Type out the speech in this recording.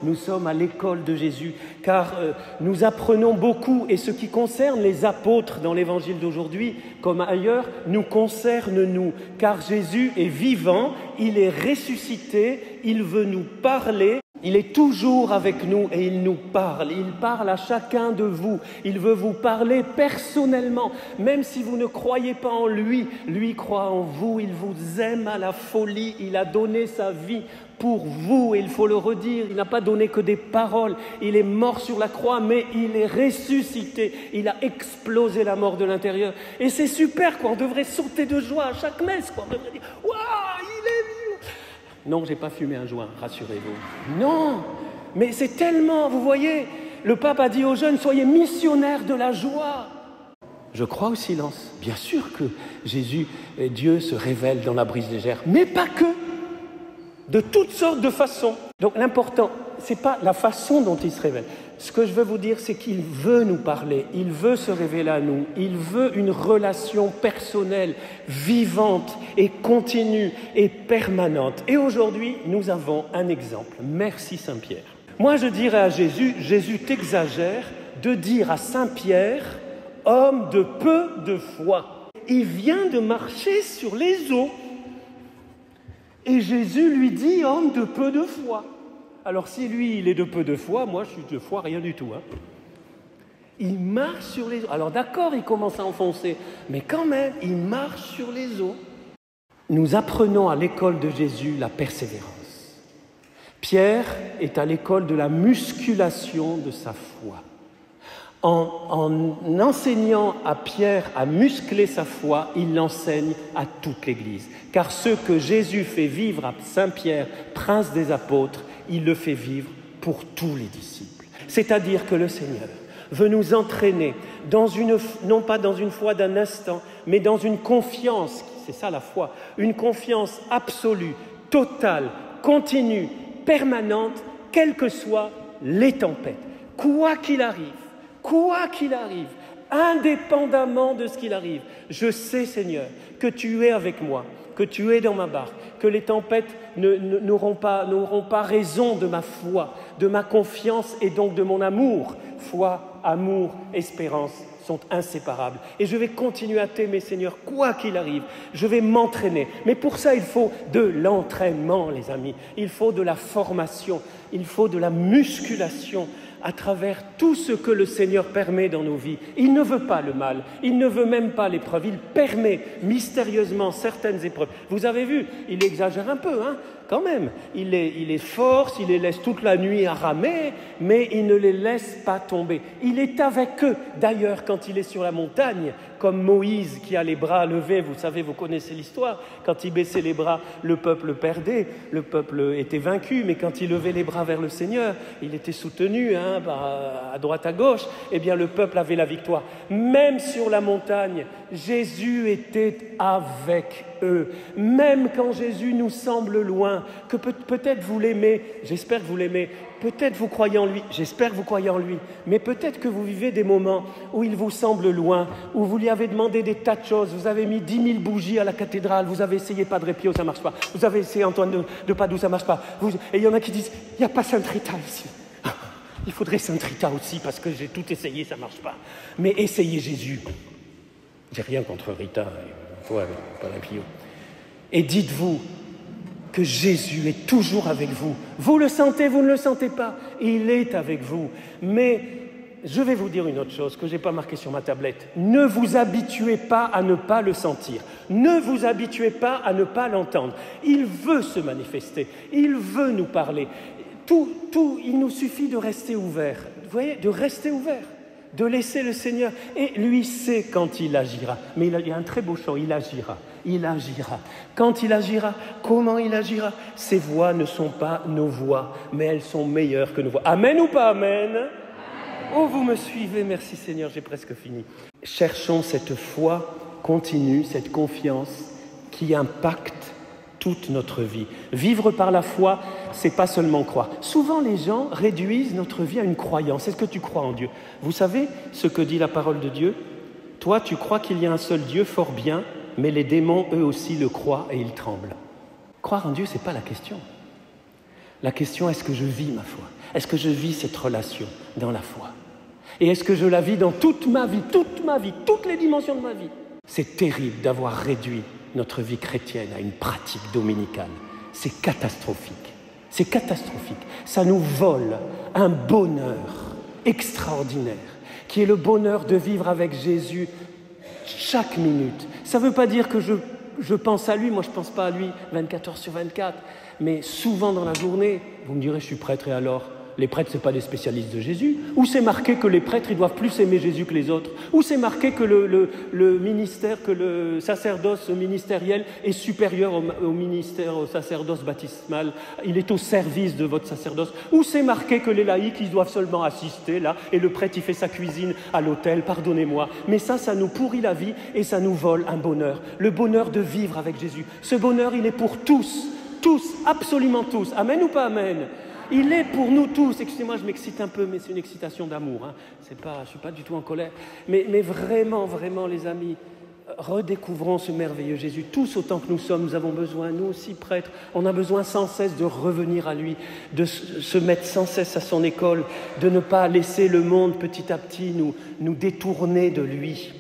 nous sommes à l'école de Jésus, car nous apprenons beaucoup, et ce qui concerne les apôtres dans l'évangile d'aujourd'hui, comme ailleurs, nous concerne nous, car Jésus est vivant, il est ressuscité, il veut nous parler. Il est toujours avec nous et il nous parle. Il parle à chacun de vous. Il veut vous parler personnellement. Même si vous ne croyez pas en lui, lui croit en vous. Il vous aime à la folie. Il a donné sa vie pour vous. Et il faut le redire, il n'a pas donné que des paroles. Il est mort sur la croix, mais il est ressuscité. Il a explosé la mort de l'intérieur. Et c'est super, quoi. On devrait sauter de joie à chaque messe, quoi. On devrait dire « Waouh, il est vivant !» Non, je n'ai pas fumé un joint, rassurez-vous. Non, mais c'est tellement, vous voyez, le pape a dit aux jeunes, soyez missionnaires de la joie. Je crois au silence. Bien sûr que Jésus et Dieu se révèlent dans la brise légère, mais pas que, de toutes sortes de façons. Donc l'important, ce n'est pas la façon dont il se révèle. Ce que je veux vous dire, c'est qu'il veut nous parler, il veut se révéler à nous, il veut une relation personnelle, vivante et continue et permanente. Et aujourd'hui, nous avons un exemple. Merci Saint-Pierre. Moi, je dirais à Jésus, Jésus t'exagère de dire à Saint-Pierre, homme de peu de foi. Il vient de marcher sur les eaux. Et Jésus lui dit, homme de peu de foi. Alors si lui, il est de peu de foi, moi je suis de foi rien du tout. Hein. Il marche sur les eaux. Alors d'accord, il commence à enfoncer, mais quand même, il marche sur les eaux. Nous apprenons à l'école de Jésus la persévérance. Pierre est à l'école de la musculation de sa foi. En enseignant à Pierre à muscler sa foi, il l'enseigne à toute l'Église. Car ce que Jésus fait vivre à Saint-Pierre, prince des apôtres, il le fait vivre pour tous les disciples. C'est-à-dire que le Seigneur veut nous entraîner, non pas dans une foi d'un instant, mais dans une confiance, c'est ça la foi, une confiance absolue, totale, continue, permanente, quelles que soient les tempêtes. Quoi qu'il arrive, indépendamment de ce qu'il arrive, je sais, Seigneur, que tu es avec moi, que tu es dans ma barque, que les tempêtes n'auront pas raison de ma foi, de ma confiance et donc de mon amour. Foi, amour, espérance sont inséparables. Et je vais continuer à t'aimer, Seigneur, quoi qu'il arrive. Je vais m'entraîner. Mais pour ça, il faut de l'entraînement, les amis. Il faut de la formation. Il faut de la musculation à travers tout ce que le Seigneur permet dans nos vies. Il ne veut pas le mal, il ne veut même pas l'épreuve, il permet mystérieusement certaines épreuves. Vous avez vu, il exagère un peu, hein, quand même. Il les force, il les laisse toute la nuit à ramer, mais il ne les laisse pas tomber. Il est avec eux. D'ailleurs, quand il est sur la montagne, comme Moïse qui a les bras levés, vous savez, vous connaissez l'histoire, quand il baissait les bras, le peuple perdait, le peuple était vaincu, mais quand il levait les bras vers le Seigneur, il était soutenu à droite à gauche, eh bien le peuple avait la victoire. Même sur la montagne, Jésus était avec eux. Même quand Jésus nous semble loin, que peut-être vous l'aimez, j'espère que vous l'aimez, peut-être vous croyez en lui, j'espère que vous croyez en lui, mais peut-être que vous vivez des moments où il vous semble loin, où vous lui avez demandé des tas de choses, vous avez mis 10 000 bougies à la cathédrale, vous avez essayé Padre Pio, ça ne marche pas, vous avez essayé Antoine de Padoue, ça ne marche pas, et il y en a qui disent, il n'y a pas Sainte Rita ici. Il faudrait Sainte Rita aussi, parce que j'ai tout essayé, ça ne marche pas. Mais essayez Jésus. J'ai rien contre Rita, Padre Pio. Et dites-vous que Jésus est toujours avec vous. Vous le sentez, vous ne le sentez pas. Il est avec vous. Mais je vais vous dire une autre chose que je n'ai pas marquée sur ma tablette. Ne vous habituez pas à ne pas le sentir. Ne vous habituez pas à ne pas l'entendre. Il veut se manifester. Il veut nous parler. Il nous suffit de rester ouvert. Vous voyez, de rester ouvert. De laisser le Seigneur. Et lui sait quand il agira. Mais il y a un très beau chant, il agira. Il agira. Quand il agira, comment il agira? Ses voix ne sont pas nos voix, mais elles sont meilleures que nos voix. Amen ou pas amen? Oh, vous me suivez, merci Seigneur, j'ai presque fini. Cherchons cette foi continue, cette confiance qui impacte toute notre vie. Vivre par la foi, c'est pas seulement croire. Souvent, les gens réduisent notre vie à une croyance. Est-ce que tu crois en Dieu? Vous savez ce que dit la parole de Dieu? Toi, tu crois qu'il y a un seul Dieu, fort bien, mais les démons, eux aussi, le croient et ils tremblent. Croire en Dieu, ce n'est pas la question. La question, est-ce que je vis ma foi? Est-ce que je vis cette relation dans la foi? Et est-ce que je la vis dans toute ma vie, toutes les dimensions de ma vie? C'est terrible d'avoir réduit notre vie chrétienne à une pratique dominicale. C'est catastrophique. C'est catastrophique. Ça nous vole un bonheur extraordinaire, qui est le bonheur de vivre avec Jésus chaque minute. Ça ne veut pas dire que je pense à lui, moi je ne pense pas à lui 24 heures sur 24, mais souvent dans la journée, vous me direz, je suis prêtre et alors? Les prêtres, ce n'est pas des spécialistes de Jésus? Ou c'est marqué que les prêtres, ils doivent plus aimer Jésus que les autres? Ou c'est marqué que le ministère, que le sacerdoce ministériel est supérieur au ministère, au sacerdoce baptismal? Il est au service de votre sacerdoce? Ou c'est marqué que les laïcs, ils doivent seulement assister là, et le prêtre, il fait sa cuisine à l'autel? Pardonnez-moi. Mais ça nous pourrit la vie et ça nous vole un bonheur. Le bonheur de vivre avec Jésus. Ce bonheur, il est pour tous. Tous, absolument tous. Amen ou pas amen? Il est pour nous tous. Excusez-moi, je m'excite un peu, mais c'est une excitation d'amour. Hein. Je ne suis pas du tout en colère. Mais vraiment, vraiment, les amis, redécouvrons ce merveilleux Jésus. Tous autant que nous sommes, nous avons besoin, nous aussi prêtres, on a besoin sans cesse de revenir à lui, de se mettre sans cesse à son école, de ne pas laisser le monde petit à petit nous détourner de lui.